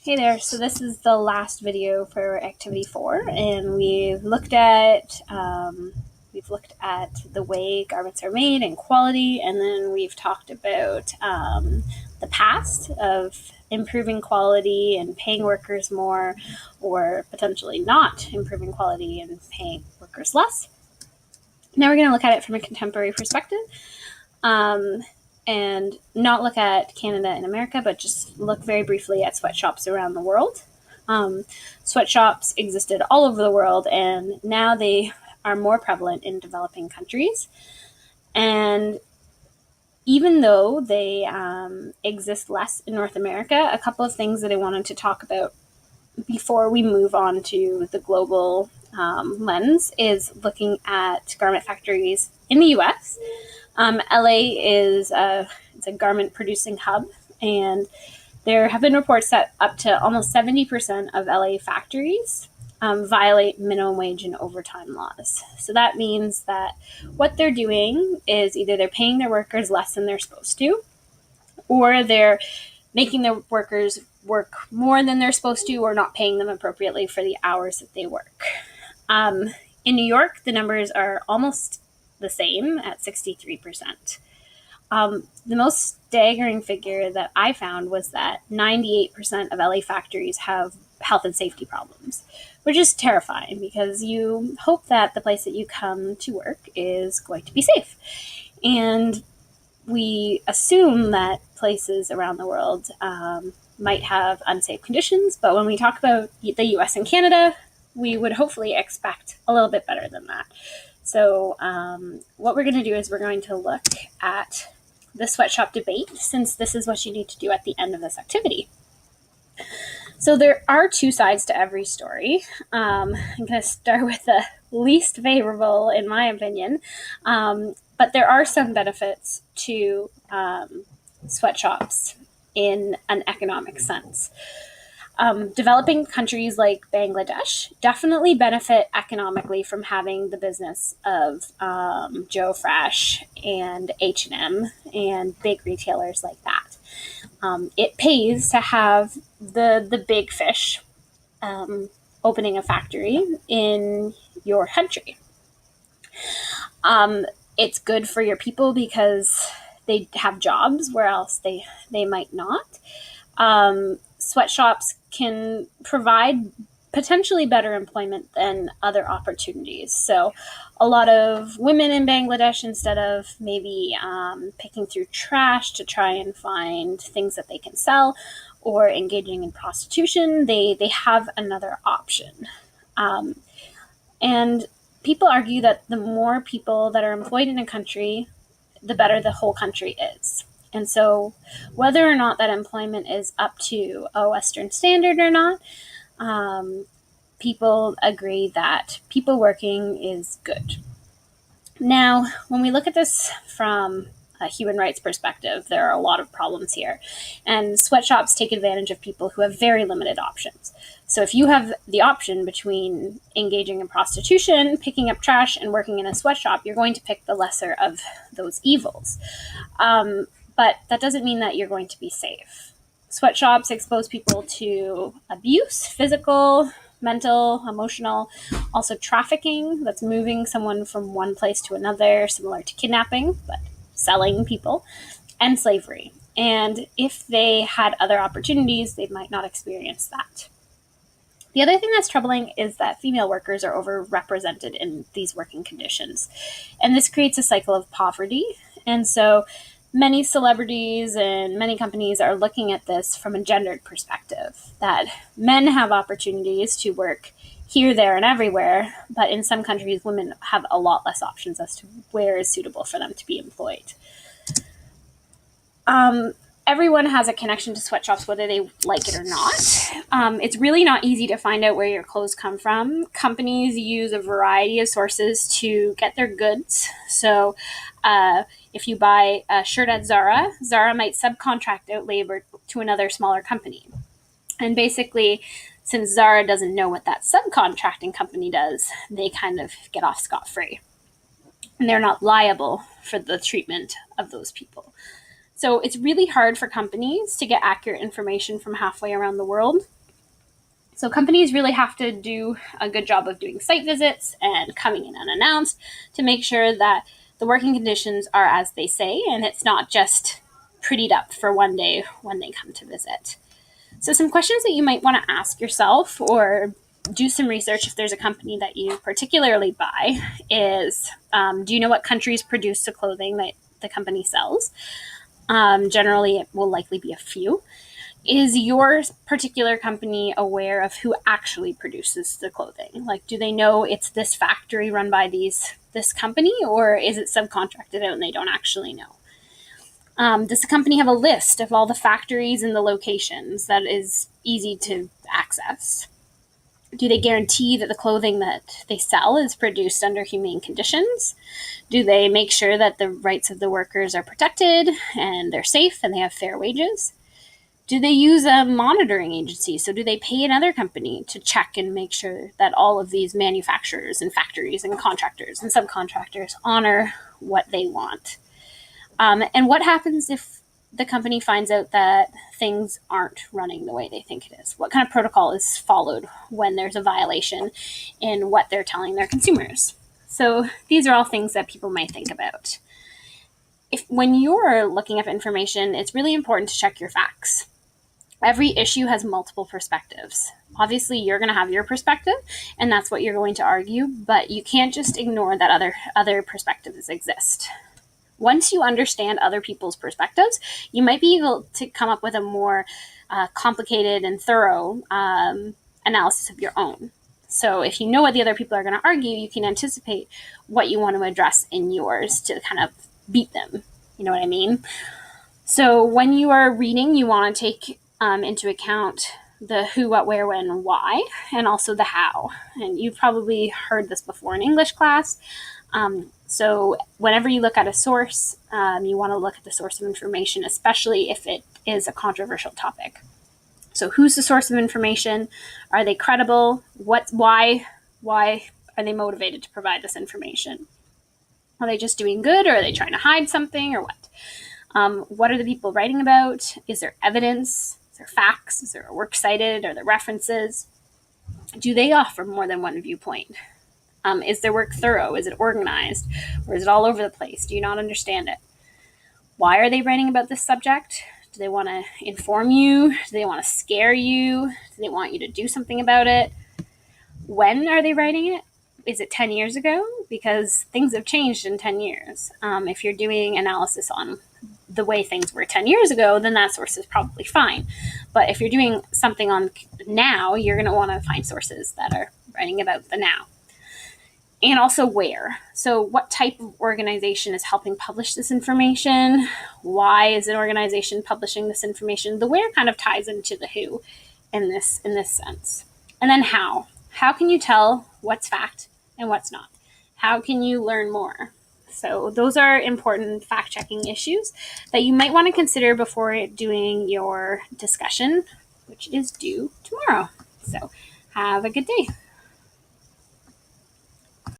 Hey there, so this is the last video for activity 4, and we've looked at the way garments are made and quality, and then we've talked about the past of improving quality and paying workers more, or potentially not improving quality and paying workers less. Now we're going to look at it from a contemporary perspective. And not look at Canada and America, but just look very briefly at sweatshops around the world. Sweatshops existed all over the world, and now they are more prevalent in developing countries. And even though they exist less in North America, a couple of things that I wanted to talk about before we move on to the global lens is looking at garment factories in the US. LA is it's a garment producing hub, and there have been reports that up to almost 70% of LA factories violate minimum wage and overtime laws. So that means that what they're doing is either they're paying their workers less than they're supposed to, or they're making their workers work more than they're supposed to, or not paying them appropriately for the hours that they work. In New York, the numbers are almost the same at 63%. The most staggering figure that I found was that 98% of LA factories have health and safety problems, which is terrifying because you hope that the place that you come to work is going to be safe. And we assume that places around the world might have unsafe conditions, but when we talk about the US and Canada, we would hopefully expect a little bit better than that. So what we're going to do is we're going to look at the sweatshop debate, since this is what you need to do at the end of this activity. So there are two sides to every story. I'm going to start with the least favorable, in my opinion, but there are some benefits to sweatshops in an economic sense. Developing countries like Bangladesh definitely benefit economically from having the business of Joe Fresh and H&M and big retailers like that. It pays to have the big fish opening a factory in your country. It's good for your people because they have jobs where else they might not. Sweatshops can provide potentially better employment than other opportunities. So a lot of women in Bangladesh, instead of maybe picking through trash to try and find things that they can sell or engaging in prostitution, they have another option. And people argue that the more people that are employed in a country, the better the whole country is. And so whether or not that employment is up to a Western standard or not, people agree that people working is good. Now, when we look at this from a human rights perspective, there are a lot of problems here. And sweatshops take advantage of people who have very limited options. So if you have the option between engaging in prostitution, picking up trash, and working in a sweatshop, you're going to pick the lesser of those evils. But that doesn't mean that you're going to be safe. Sweatshops expose people to abuse, physical, mental, emotional, also trafficking, that's moving someone from one place to another, similar to kidnapping, but selling people, and slavery. And if they had other opportunities, they might not experience that. The other thing that's troubling is that female workers are overrepresented in these working conditions. And this creates a cycle of poverty. And so many celebrities and many companies are looking at this from a gendered perspective, that men have opportunities to work here, there, and everywhere, but in some countries, women have a lot less options as to where is suitable for them to be employed. Everyone has a connection to sweatshops, whether they like it or not. It's really not easy to find out where your clothes come from. Companies use a variety of sources to get their goods. So if you buy a shirt at Zara, Zara might subcontract out labor to another smaller company. And basically, since Zara doesn't know what that subcontracting company does, they kind of get off scot-free. And they're not liable for the treatment of those people. So it's really hard for companies to get accurate information from halfway around the world. So companies really have to do a good job of doing site visits and coming in unannounced to make sure that the working conditions are as they say, and it's not just prettied up for one day when they come to visit. So some questions that you might want to ask yourself or do some research if there's a company that you particularly buy is, do you know what countries produce the clothing that the company sells? Generally, it will likely be a few. Is your particular company aware of who actually produces the clothing? Like, do they know it's this factory run by this company, or is it subcontracted out and they don't actually know? Does the company have a list of all the factories and the locations that is easy to access? Do they guarantee that the clothing that they sell is produced under humane conditions? Do they make sure that the rights of the workers are protected and they're safe and they have fair wages? Do they use a monitoring agency? So do they pay another company to check and make sure that all of these manufacturers and factories and contractors and subcontractors honor what they want? And what happens if the company finds out that things aren't running the way they think it is? What kind of protocol is followed when there's a violation in what they're telling their consumers? So these are all things that people might think about. When you're looking up information, it's really important to check your facts. Every issue has multiple perspectives. Obviously, you're going to have your perspective, and that's what you're going to argue, but you can't just ignore that other perspectives exist. Once you understand other people's perspectives, you might be able to come up with a more complicated and thorough analysis of your own. So if you know what the other people are going to argue, you can anticipate what you want to address in yours to kind of beat them. You know what I mean? So when you are reading, you want to take into account the who, what, where, when, why, and also the how. And you've probably heard this before in English class. So whenever you look at a source, you want to look at the source of information, especially if it is a controversial topic. So who's the source of information? Are they credible? Why are they motivated to provide this information? Are they just doing good, or are they trying to hide something, or what? What are the people writing about? Is there evidence? Is there facts? Is there a work cited? Are there references? Do they offer more than one viewpoint? Is their work thorough? Is it organized? Or is it all over the place? Do you not understand it? Why are they writing about this subject? Do they want to inform you? Do they want to scare you? Do they want you to do something about it? When are they writing it? Is it 10 years ago? Because things have changed in 10 years. If you're doing analysis on the way things were 10 years ago, then that source is probably fine. But if you're doing something on now, you're going to want to find sources that are writing about the now. And also where. So what type of organization is helping publish this information? Why is an organization publishing this information? The where kind of ties into the who in this sense. And then how. How can you tell what's fact and what's not? How can you learn more? So those are important fact-checking issues that you might want to consider before doing your discussion, which is due tomorrow. So have a good day.